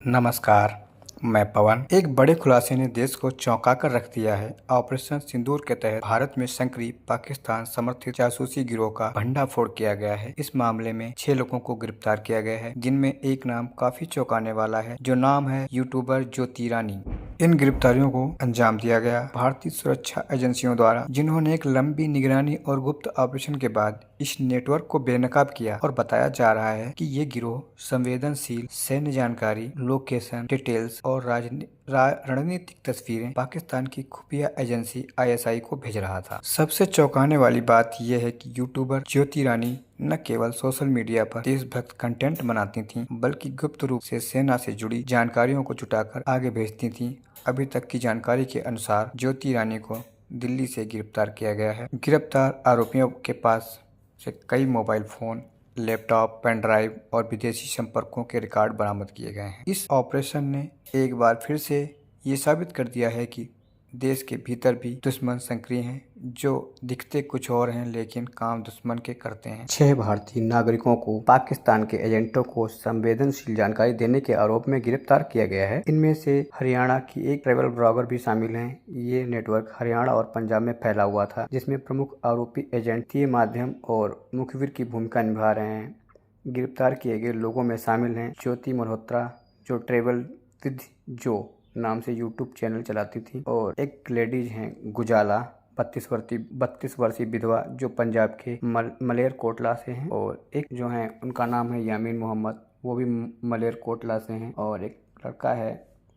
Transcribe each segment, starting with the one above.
नमस्कार, मैं पवन। एक बड़े खुलासे ने देश को चौंका कर रख दिया है। ऑपरेशन सिंदूर के तहत भारत में सक्रिय पाकिस्तान समर्थित जासूसी गिरोह का भंडाफोड़ किया गया है। इस मामले में 6 लोगों को गिरफ्तार किया गया है, जिनमें एक नाम काफी चौंकाने वाला है, जो नाम है यूट्यूबर ज्योति रानी। इन गिरफ्तारियों को अंजाम दिया गया भारतीय सुरक्षा एजेंसियों द्वारा, जिन्होंने एक लंबी निगरानी और गुप्त ऑपरेशन के बाद इस नेटवर्क को बेनकाब किया। और बताया जा रहा है कि ये गिरोह संवेदनशील सैन्य जानकारी, लोकेशन डिटेल्स और रणनीतिक तस्वीरें पाकिस्तान की खुफिया एजेंसी ISI को भेज रहा था। सबसे चौंकाने वाली बात यह है कि यूट्यूबर ज्योति रानी न केवल सोशल मीडिया पर देशभक्त कंटेंट बनाती थीं, बल्कि गुप्त रूप से सेना से जुड़ी जानकारियों को जुटाकर आगे भेजती थीं। अभी तक की जानकारी के अनुसार ज्योति रानी को दिल्ली से गिरफ्तार किया गया है। गिरफ्तार आरोपियों के पास से कई mobile phone, laptop, pen drive और विदेशी संपर्कों के रिकॉर्ड बरामद किए गए हैं। इस ऑपरेशन ने एक बार फिर से ये साबित कर दिया है कि देश के भीतर भी दुश्मन सक्रिय हैं, जो दिखते कुछ और हैं लेकिन काम दुश्मन के करते हैं। 6 भारतीय नागरिकों को पाकिस्तान के एजेंटों को संवेदनशील जानकारी देने के आरोप में गिरफ्तार किया गया है। इनमें से हरियाणा की एक ट्रैवल ब्लॉगर भी शामिल हैं। ये नेटवर्क हरियाणा और पंजाब में फैला हुआ था, जिसमें प्रमुख आरोपी एजेंट वित्तीय माध्यम और मुखबिर की भूमिका निभा रहे हैं। गिरफ्तार किए गए लोगों में शामिल हैं ज्योति मल्होत्रा, जो ट्रैवल विद जो नाम से यूट्यूब चैनल चलाती थी, और एक लेडीज हैं गुजाला, 32 वर्षीय विधवा, जो पंजाब के मलेरकोटला से हैं, और एक जो है उनका नाम है यामीन मोहम्मद, वो भी मलेरकोटला से हैं, और एक लड़का है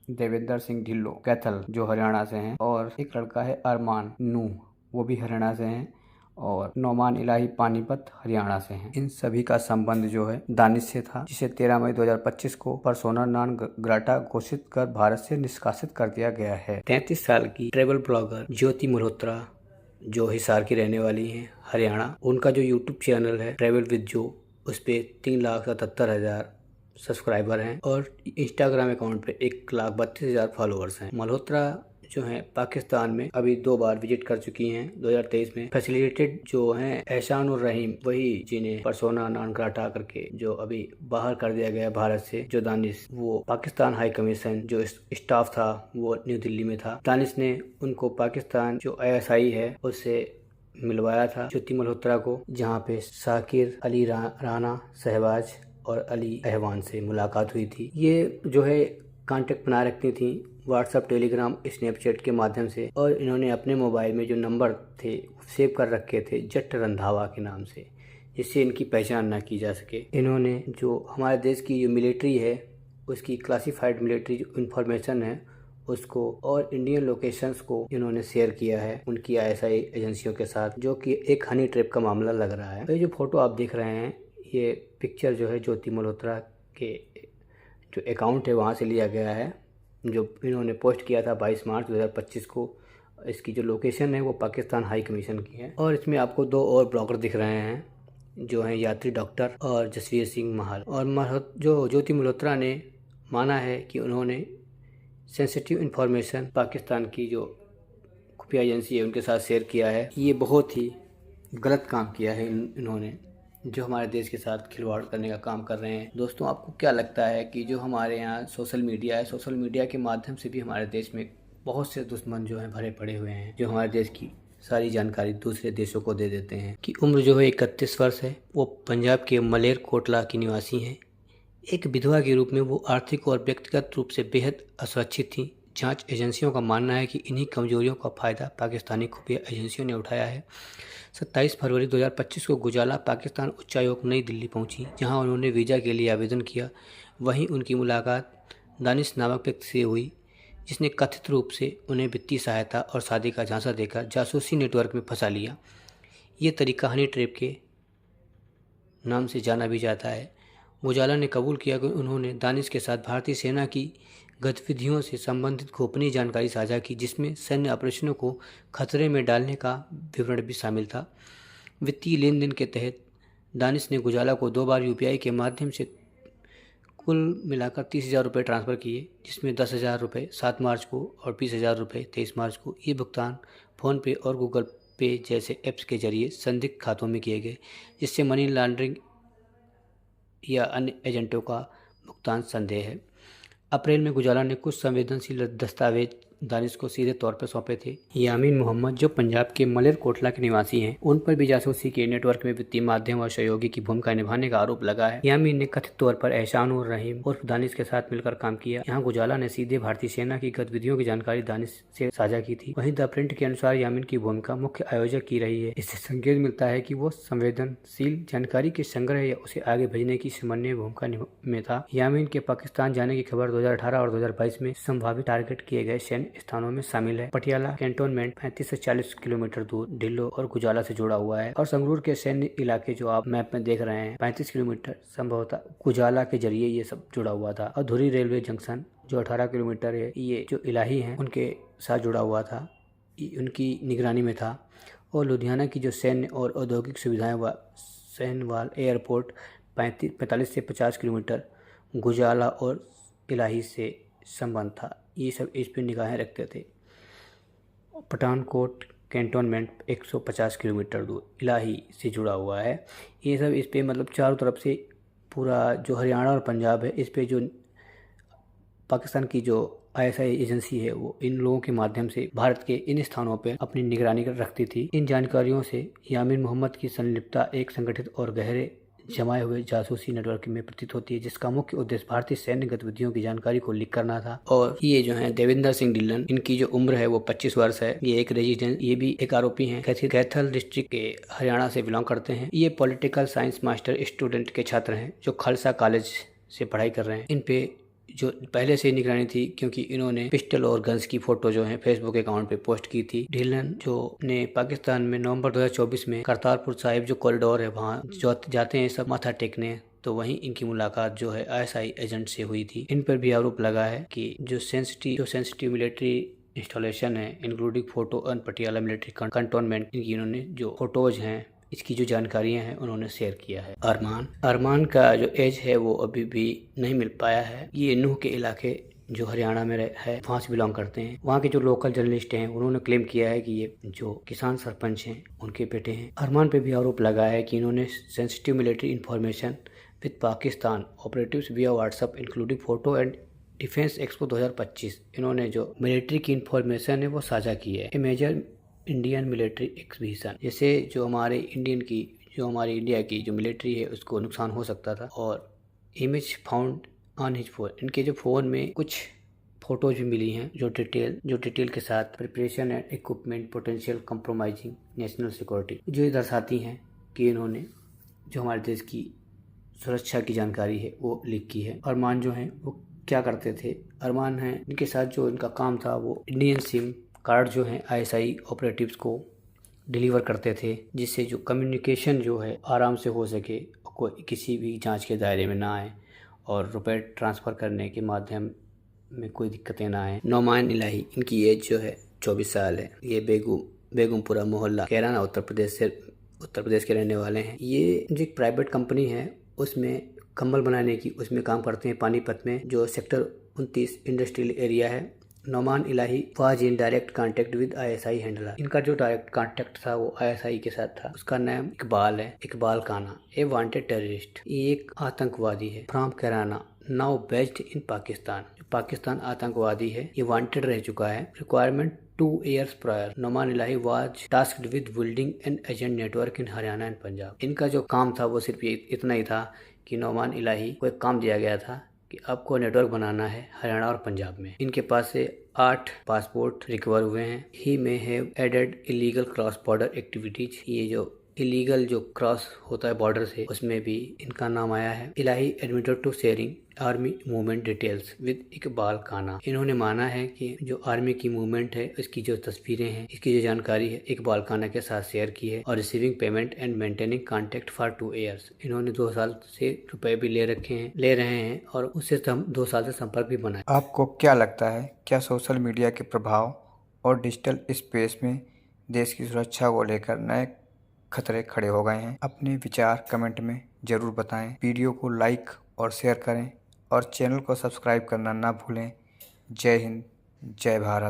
देवेंद्र सिंह ढिल्लो कैथल, जो हरियाणा से हैं, और एक लड़का है अरमान नूह, वो भी हरियाणा से हैं, और नौमान इलाही पानीपत हरियाणा से हैं। इन सभी का संबंध जो है दानिश से था, जिसे 13 मई 2025 को पर्सोना नॉन ग्राटा घोषित कर भारत से निष्कासित कर दिया गया है। 33 साल की ट्रैवल ब्लॉगर ज्योति मल्होत्रा, जो हिसार की रहने वाली हैं, हरियाणा, उनका जो यूट्यूब चैनल है ट्रैवल विद जो, उस पे 3,77,000 सब्सक्राइबर हैं, और इंस्टाग्राम अकाउंट पे 1,32,000 फॉलोअर्स हैं। मल्होत्रा जो हैं पाकिस्तान में अभी 2 बार विजिट कर चुकी हैं। 2023 में फैसिलिटेटेड जो हैं एहसान उर रहीम, वही जिन्हें पर्सोना नॉन ग्राटा करके जो अभी बाहर कर दिया गया भारत से, जो दानिश, वो पाकिस्तान हाई कमीशन जो स्टाफ था वो न्यू दिल्ली में था। दानिश ने उनको पाकिस्तान जो ISI है उससे मिलवाया था ज्योति मल्होत्रा को, जहाँ पे शाकिर अली राना शहबाज और अली अहवान से मुलाकात हुई थी। ये जो है कांटेक्ट बना रखती थी व्हाट्सएप, टेलीग्राम, स्नैपचैट के माध्यम से, और इन्होंने अपने मोबाइल में जो नंबर थे सेव कर रखे थे जट रंधावा के नाम से, जिससे इनकी पहचान न की जा सके। इन्होंने जो हमारे देश की जो मिलिट्री है उसकी क्लासिफाइड मिलिट्री इंफॉर्मेशन है उसको और इंडियन लोकेशंस को इन्होंने शेयर किया है उनकी ISI एजेंसियों के साथ, जो कि एक हनी ट्रैप का मामला लग रहा है। तो ये जो फोटो आप देख रहे हैं, ये पिक्चर जो है ज्योति मल्होत्रा के जो अकाउंट है वहाँ से लिया गया है, जो इन्होंने पोस्ट किया था 22 मार्च 2025 को। इसकी जो लोकेशन है वो पाकिस्तान हाई कमीशन की है। और इसमें आपको 2 और ब्लॉगर दिख रहे हैं, जो हैं यात्री डॉक्टर और जसवीर सिंह महाल। और जो ज्योति मल्होत्रा ने माना है कि उन्होंने सेंसिटिव इन्फॉर्मेशन पाकिस्तान की जो खुफिया एजेंसी है उनके साथ शेयर किया है। ये बहुत ही गलत काम किया है इन्होंने, जो हमारे देश के साथ खिलवाड़ करने का काम कर रहे हैं। दोस्तों, आपको क्या लगता है कि जो हमारे यहाँ सोशल मीडिया है, सोशल मीडिया के माध्यम से भी हमारे देश में बहुत से दुश्मन जो हैं भरे पड़े हुए हैं, जो हमारे देश की सारी जानकारी दूसरे देशों को दे देते हैं। कि उम्र जो है 31 वर्ष है, वो पंजाब के मलेरकोटला की निवासी हैं। एक विधवा के रूप में वो आर्थिक और व्यक्तिगत रूप से बेहद असुरक्षित थी। जांच एजेंसियों का मानना है कि इन्हीं कमजोरियों का फायदा पाकिस्तानी खुफिया एजेंसियों ने उठाया है। 27 फरवरी 2025 को गुजाला पाकिस्तान उच्चायोग नई दिल्ली पहुंची, जहां उन्होंने वीज़ा के लिए आवेदन किया। वहीं उनकी मुलाकात दानिश नामक व्यक्ति से हुई, जिसने कथित रूप से उन्हें वित्तीय सहायता और शादी का झांसा देकर जासूसी नेटवर्क में फंसा लिया। ये तरीका हनी ट्रैप के नाम से जाना भी जाता है। गुजाला ने कबूल किया कि उन्होंने दानिश के साथ भारतीय सेना की गतिविधियों से संबंधित गोपनीय जानकारी साझा की, जिसमें सैन्य ऑपरेशनों को खतरे में डालने का विवरण भी शामिल था। वित्तीय लेन देन के तहत दानिश ने गुजाला को 2 बार UPI के माध्यम से कुल मिलाकर 30,000 रुपये ट्रांसफ़र किए, जिसमें 10,000 रुपये 7 मार्च को और 20,000 रुपये 23 मार्च को। ये भुगतान फ़ोनपे और गूगल पे जैसे ऐप्स के जरिए संदिग्ध खातों में किए गए, जिससे मनी लॉन्ड्रिंग या अन्य एजेंटों का भुगतान संदेह है। अप्रैल में गुजाला ने कुछ संवेदनशील दस्तावेज दानिश को सीधे तौर पर सौंपे थे। यामीन मोहम्मद, जो पंजाब के मलेरकोटला के निवासी हैं, उन पर भी जासूसी के नेटवर्क में वित्तीय माध्यम और सहयोगी की भूमिका निभाने का आरोप लगा है। यामीन ने कथित तौर पर एहसान उर रहीम उर्फ दानिश के साथ मिलकर काम किया। यहाँ गुजाला ने सीधे भारतीय सेना की गतिविधियों की जानकारी दानिश से साझा की थी। वहीं द प्रिंट के अनुसार यामीन की भूमिका मुख्य आयोजक की रही है। इससे संकेत मिलता है कि वो संवेदनशील जानकारी के संग्रह या उसे आगे भेजने की समन्वय भूमिका में था। यामीन के पाकिस्तान जाने की खबर 2018 और 2022 में संभावित टारगेट किए गए सैन्य स्थानों में शामिल है। पटियाला कैंटोनमेंट 35 से 40 किलोमीटर दूर ढिल्लो और गुजाला से जुड़ा हुआ है और संगरूर के सैन्य इलाके जो आप मैप में देख रहे हैं 35 किलोमीटर संभवतः गुजाला के जरिए ये सब जुड़ा हुआ था। और धुरी रेलवे जंक्शन जो 18 किलोमीटर है, ये जो इलाही है उनके साथ जुड़ा हुआ था, उनकी निगरानी में था। और लुधियाना की जो सैन्य और औद्योगिक सुविधाएं व सैनवाल एयरपोर्ट 45 से 50 किलोमीटर गुजाला और इलाही से संबंध था। ये सब इस पर निगाहें रखते थे। पठानकोट कैंटोनमेंट 150 किलोमीटर दूर इलाही से जुड़ा हुआ है। ये सब इस पे मतलब चारों तरफ से पूरा जो हरियाणा और पंजाब है, इस पे जो पाकिस्तान की जो ISI एजेंसी है वो इन लोगों के माध्यम से भारत के इन स्थानों पर अपनी निगरानी रखती थी। इन जानकारियों से यामीन मोहम्मद की संलिप्तता एक संगठित और गहरे जमाए हुए जासूसी नेटवर्क में प्रतीत होती है, जिसका मुख्य उद्देश्य भारतीय सैन्य गतिविधियों की जानकारी को लीक करना था। और ये जो है देविंदर सिंह ढिल्लन, इनकी जो उम्र है वो 25 वर्ष है। ये एक रेजिडेंट, ये भी एक आरोपी हैं। कैथल डिस्ट्रिक्ट के हरियाणा से बिलोंग करते हैं। ये पॉलिटिकल साइंस मास्टर स्टूडेंट के छात्र हैं जो खालसा कॉलेज से पढ़ाई कर रहे हैं। इन पे जो पहले से निगरानी थी, क्योंकि इन्होंने पिस्टल और गन्स की फोटो जो है फेसबुक अकाउंट पे पोस्ट की थी। ढिल्लन जो ने पाकिस्तान में नवंबर 2024 में करतारपुर साहिब जो कॉरिडोर है वहाँ जाते हैं सब माथा टेकने, तो वहीं इनकी मुलाकात जो है ISI एजेंट से हुई थी। इन पर भी आरोप लगा है कि जो सेंसिटिव मिलिट्री इंस्टॉलेशन है including photo and Patiala military cantonment, इनकी इन्होंने जो फोटोज हैं, इसकी जो जानकारियां हैं उन्होंने शेयर किया है। अरमान का जो एज है वो अभी भी नहीं मिल पाया है। ये नूह के इलाके जो हरियाणा में है वहाँ से बिलोंग करते हैं। वहाँ के जो लोकल जर्नलिस्ट हैं उन्होंने क्लेम किया है कि ये जो किसान सरपंच हैं उनके बेटे हैं। अरमान पे भी आरोप लगा है कि इन्होंने sensitive military information with Pakistan operatives via WhatsApp including photo and defence expo 2025, इन्होंने जो मिलिट्री की इंफॉर्मेशन है वो साझा की है। मेजर इंडियन मिलिट्री एक्सहिबिशन, जैसे जो हमारे इंडिया की जो मिलिट्री है उसको नुकसान हो सकता था। और image found on his phone, इनके जो फ़ोन में कुछ फ़ोटोज भी मिली हैं जो डिटेल के साथ preparation and equipment potential compromising national security, जो ये दर्शाती हैं कि इन्होंने जो हमारे देश की सुरक्षा की जानकारी है वो लीक की है। अरमान जो हैं वो क्या करते थे? अरमान हैं, इनके साथ जो इनका काम था वो इंडियन सिम कार्ड जो हैं ISI ऑपरेटिव्स को डिलीवर करते थे, जिससे जो कम्युनिकेशन जो है आराम से हो सके, कोई किसी भी जांच के दायरे में ना आए और रुपए ट्रांसफ़र करने के माध्यम में कोई दिक्कतें ना आए। नौमान इलाही, इनकी एज जो है 24 साल है। ये बेगमपुरा मोहल्ला कैराना उत्तर प्रदेश के रहने वाले हैं। ये जो एक प्राइवेट कंपनी है उसमें कंबल बनाने की उसमें काम करते हैं पानीपत में, जो सेक्टर 29 इंडस्ट्रियल एरिया है। Nauman Ilahi was in direct contact with ISI handler, इनका जो डायरेक्ट कांटेक्ट था वो ISI के साथ था। उसका नाम इकबाल है, इकबाल खाना, ए वांटेड टेररिस्ट, ये एक आतंकवादी है from Kairana now based in Pakistan आतंकवादी है, ये वांटेड रह चुका है। Requirement 2 years prior, Nauman Ilahi was tasked with building an agent network in Haryana and Punjab. इनका जो काम था वो सिर्फ इतना ही था कि नौमान इलाही को एक काम दिया गया था कि आपको नेटवर्क बनाना है हरियाणा और पंजाब में। इनके पास से 8 पासपोर्ट रिकवर हुए हैं। ही में have added illegal cross border activities, ये जो इलीगल जो क्रॉस होता है बॉर्डर से उसमें भी इनका नाम आया है। Ilahi admitted to sharing army movement details with Iqbal Khana, इन्होंने माना है कि जो आर्मी की मूवमेंट है इसकी जो तस्वीरें हैं, इसकी जो जानकारी है इकबाल खाना के साथ शेयर की है। और receiving payment and maintaining contact for 2 years, इन्होंने 2 साल से रुपए भी ले रहे हैं और उससे 2 साल से संपर्क भी बनाए। आपको क्या लगता है, क्या सोशल मीडिया के प्रभाव और डिजिटल स्पेस में देश की सुरक्षा को लेकर नए खतरे खड़े हो गए हैं? अपने विचार कमेंट में ज़रूर बताएं। वीडियो को लाइक और शेयर करें और चैनल को सब्सक्राइब करना ना भूलें। जय हिंद, जय भारत।